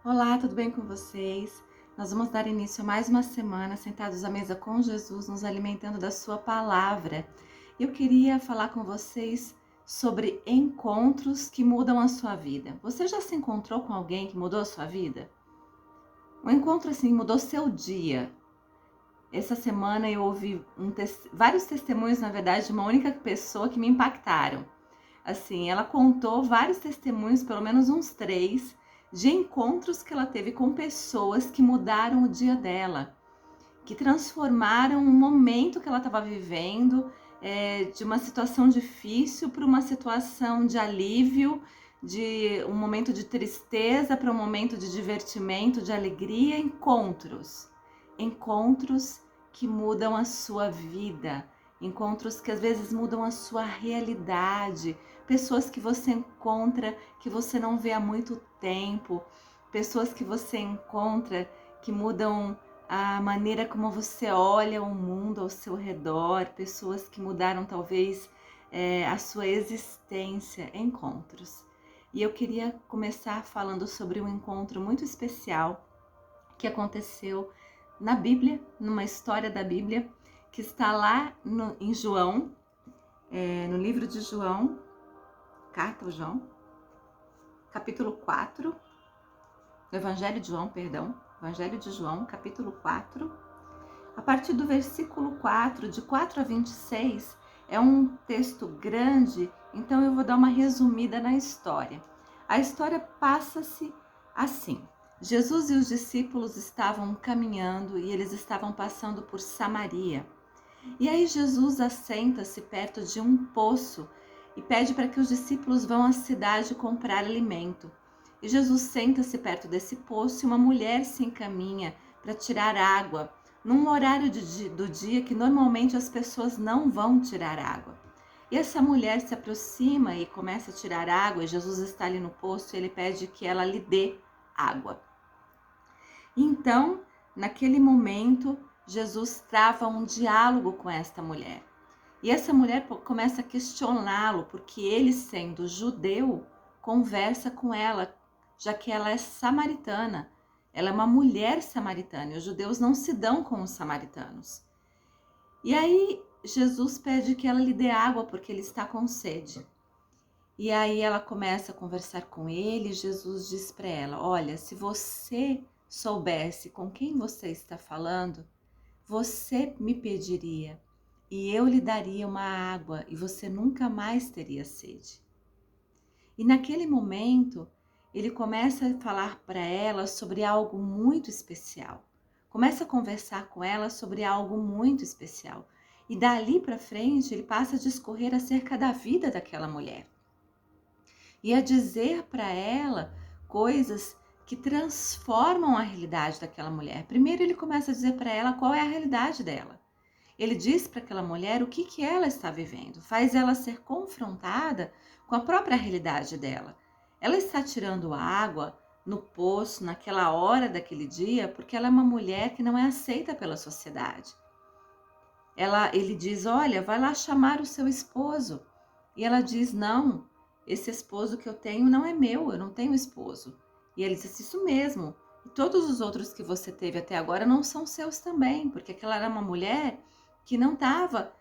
Olá, tudo bem com vocês? Nós vamos dar início a mais uma semana sentados à mesa com Jesus, nos alimentando da sua palavra. Eu queria falar com vocês sobre encontros que mudam a sua vida. Você já se encontrou com alguém que mudou a sua vida? Um encontro assim mudou seu dia. Essa semana eu ouvi vários testemunhos, na verdade, de uma única pessoa que me impactaram. Assim, ela contou vários testemunhos, pelo menos uns 3, de encontros que ela teve com pessoas que mudaram o dia dela, que transformaram um momento que ela estava vivendo, de uma situação difícil para uma situação de alívio, de um momento de tristeza para um momento de divertimento, de alegria. Encontros que mudam a sua vida, encontros que às vezes mudam a sua realidade, pessoas que você encontra que você não vê há muito tempo, pessoas que você encontra que mudam a maneira como você olha o mundo ao seu redor, pessoas que mudaram talvez a sua existência, encontros. E eu queria começar falando sobre um encontro muito especial que aconteceu na Bíblia, numa história da Bíblia, que está lá em João, no livro de João, carta ao João, capítulo 4, Evangelho de João, capítulo 4, a partir do versículo 4, de 4 a 26, é um texto grande, então eu vou dar uma resumida na história. A história passa-se assim: Jesus e os discípulos estavam caminhando e eles estavam passando por Samaria. E aí Jesus assenta-se perto de um poço e pede para que os discípulos vão à cidade comprar alimento. E Jesus senta-se perto desse poço e uma mulher se encaminha para tirar água, num horário do dia que normalmente as pessoas não vão tirar água. E essa mulher se aproxima e começa a tirar água, e Jesus está ali no poço e ele pede que ela lhe dê água. Então, naquele momento, Jesus trava um diálogo com esta mulher. E essa mulher começa a questioná-lo, porque ele, sendo judeu, conversa com ela, já que ela é samaritana. Ela é uma mulher samaritana e os judeus não se dão com os samaritanos. E aí Jesus pede que ela lhe dê água porque ele está com sede. E aí ela começa a conversar com ele e Jesus diz para ela: olha, se você soubesse com quem você está falando, você me pediria e eu lhe daria uma água e você nunca mais teria sede. E naquele momento, ele começa a falar para ela sobre algo muito especial. Começa a conversar com ela sobre algo muito especial. E dali para frente, ele passa a discorrer acerca da vida daquela mulher. E a dizer para ela coisas que transformam a realidade daquela mulher. Primeiro ele começa a dizer para ela qual é a realidade dela. Ele diz para aquela mulher o que ela está vivendo, faz ela ser confrontada com a própria realidade dela. Ela está tirando água no poço naquela hora daquele dia porque ela é uma mulher que não é aceita pela sociedade. Ele diz: olha, vai lá chamar o seu esposo. E ela diz: não, esse esposo que eu tenho não é meu, eu não tenho esposo. E ele diz: isso mesmo, e todos os outros que você teve até agora não são seus também, porque aquela era uma mulher que não estava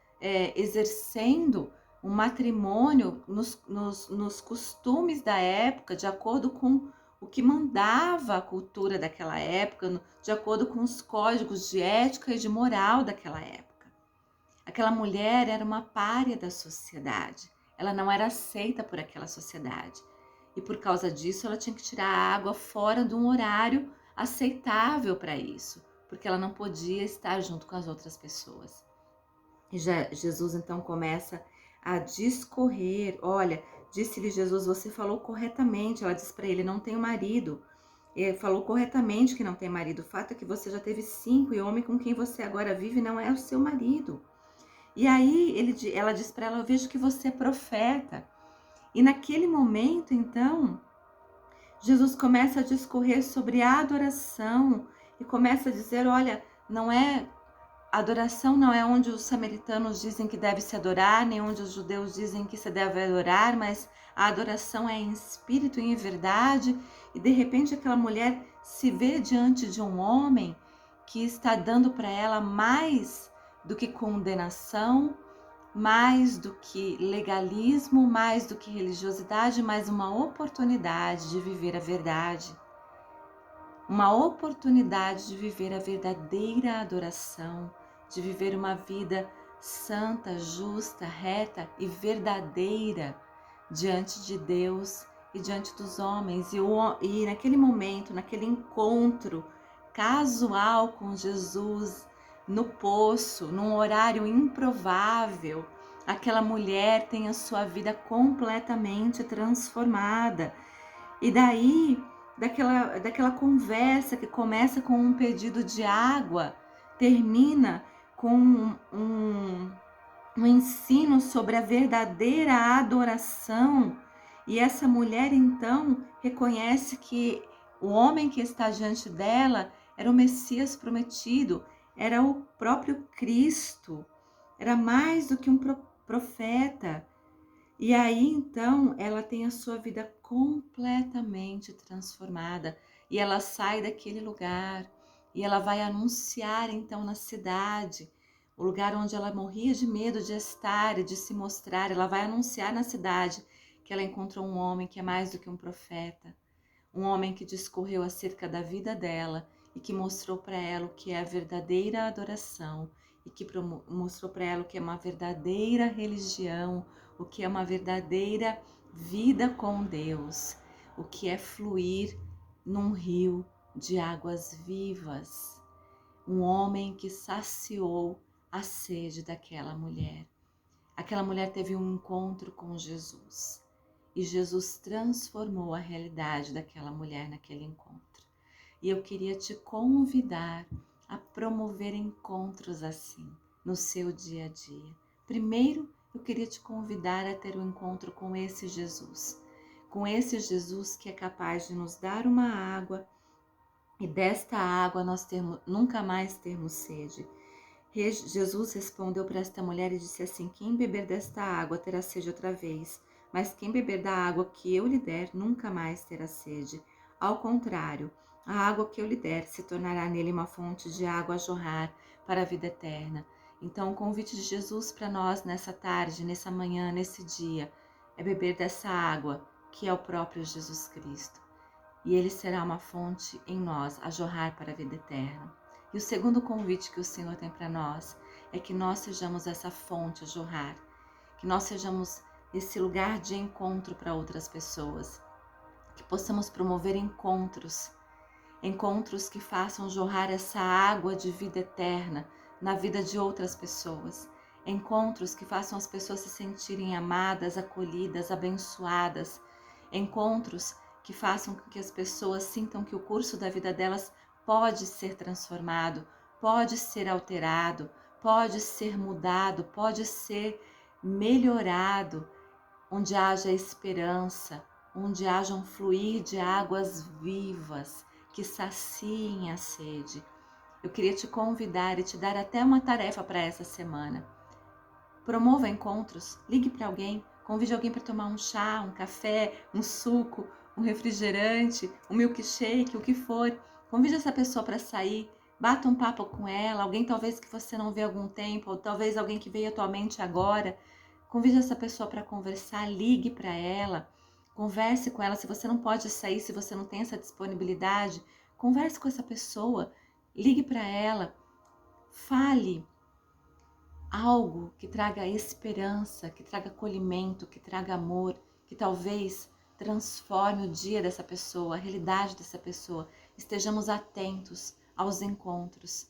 exercendo um matrimônio nos costumes da época, de acordo com o que mandava a cultura daquela época, de acordo com os códigos de ética e de moral daquela época. Aquela mulher era uma pária da sociedade, ela não era aceita por aquela sociedade. E por causa disso, ela tinha que tirar a água fora de um horário aceitável para isso, porque ela não podia estar junto com as outras pessoas. E Jesus então começa a discorrer: olha, disse-lhe Jesus, você falou corretamente. Ela diz para ele: não tenho marido. Ele falou corretamente que não tem marido. O fato é que você já teve 5 e o homem com quem você agora vive não é o seu marido. E aí ela diz para ela: eu vejo que você é profeta. E naquele momento, então, Jesus começa a discorrer sobre a adoração e começa a dizer: olha, não é A adoração não é onde os samaritanos dizem que deve se adorar, nem onde os judeus dizem que se deve adorar, mas a adoração é em espírito e em verdade. E de repente aquela mulher se vê diante de um homem que está dando para ela mais do que condenação, mais do que legalismo, mais do que religiosidade, mas uma oportunidade de viver a verdade. Uma oportunidade de viver a verdadeira adoração, de viver uma vida santa, justa, reta e verdadeira diante de Deus e diante dos homens. E naquele momento, naquele encontro casual com Jesus, no poço, num horário improvável, aquela mulher tem a sua vida completamente transformada. E daí, daquela conversa que começa com um pedido de água, termina com um ensino sobre a verdadeira adoração. E essa mulher então reconhece que o homem que está diante dela era o Messias prometido, era o próprio Cristo, era mais do que um profeta. E aí então ela tem a sua vida completamente transformada e ela sai daquele lugar e ela vai anunciar então na cidade, o lugar onde ela morria de medo de estar e de se mostrar. Ela vai anunciar na cidade que ela encontrou um homem que é mais do que um profeta, um homem que discorreu acerca da vida dela e que mostrou para ela o que é a verdadeira adoração e que mostrou para ela o que é uma verdadeira religião, o que é uma verdadeira vida com Deus, o que é fluir num rio de águas vivas. Um homem que saciou a sede daquela mulher. Aquela mulher teve um encontro com Jesus e Jesus transformou a realidade daquela mulher naquele encontro. E eu queria te convidar a promover encontros assim no seu dia a dia. Primeiro, eu queria te convidar a ter um encontro com esse Jesus que é capaz de nos dar uma água e desta água nós nunca mais termos sede. Jesus respondeu para esta mulher e disse assim: quem beber desta água terá sede outra vez, mas quem beber da água que eu lhe der nunca mais terá sede. Ao contrário, a água que eu lhe der se tornará nele uma fonte de água a jorrar para a vida eterna. Então, o convite de Jesus para nós nessa tarde, nessa manhã, nesse dia, é beber dessa água que é o próprio Jesus Cristo. E ele será uma fonte em nós a jorrar para a vida eterna. E o segundo convite que o Senhor tem para nós é que nós sejamos essa fonte a jorrar, que nós sejamos esse lugar de encontro para outras pessoas, que possamos promover encontros que façam jorrar essa água de vida eterna na vida de outras pessoas, encontros que façam as pessoas se sentirem amadas, acolhidas, abençoadas, encontros que façam com que as pessoas sintam que o curso da vida delas pode ser transformado, pode ser alterado, pode ser mudado, pode ser melhorado, onde haja esperança, onde haja um fluir de águas vivas que saciem a sede. Eu queria te convidar e te dar até uma tarefa para essa semana. Promova encontros, ligue para alguém, convide alguém para tomar um chá, um café, um suco, um refrigerante, um milkshake, o que for. Convide essa pessoa para sair, bata um papo com ela, alguém talvez que você não vê há algum tempo, ou talvez alguém que veio atualmente agora. Convide essa pessoa para conversar, ligue para ela, converse com ela. Se você não pode sair, se você não tem essa disponibilidade, converse com essa pessoa, ligue para ela, fale algo que traga esperança, que traga acolhimento, que traga amor, que talvez transforme o dia dessa pessoa, a realidade dessa pessoa. Estejamos atentos aos encontros.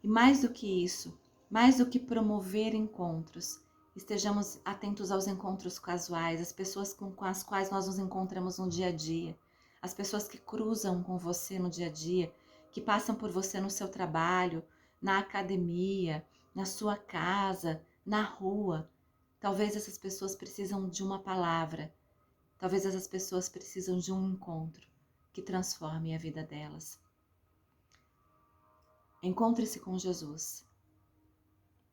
E mais do que isso, mais do que promover encontros, estejamos atentos aos encontros casuais, as pessoas com as quais nós nos encontramos no dia a dia, as pessoas que cruzam com você no dia a dia, que passam por você no seu trabalho, na academia, na sua casa, na rua. Talvez essas pessoas precisam de uma palavra, talvez essas pessoas precisam de um encontro que transforme a vida delas. Encontre-se com Jesus.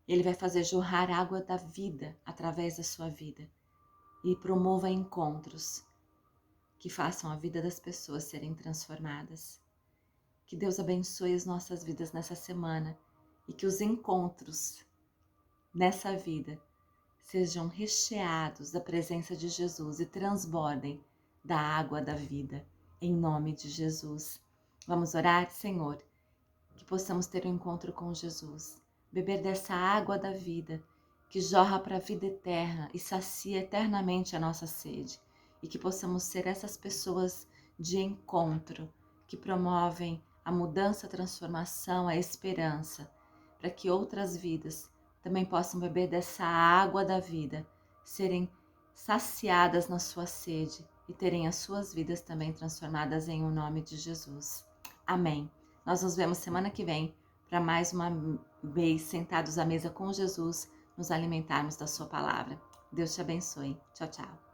Ele vai fazer jorrar água da vida através da sua vida e promova encontros que façam a vida das pessoas serem transformadas. Que Deus abençoe as nossas vidas nessa semana e que os encontros nessa vida sejam recheados da presença de Jesus e transbordem da água da vida, em nome de Jesus. Vamos orar, Senhor, que possamos ter um encontro com Jesus, beber dessa água da vida que jorra para a vida eterna e sacia eternamente a nossa sede, e que possamos ser essas pessoas de encontro que promovem a mudança, a transformação, a esperança, para que outras vidas também possam beber dessa água da vida, serem saciadas na sua sede e terem as suas vidas também transformadas em o nome de Jesus. Amém. Nós nos vemos semana que vem para mais uma vez sentados à mesa com Jesus, nos alimentarmos da sua palavra. Deus te abençoe. Tchau, tchau.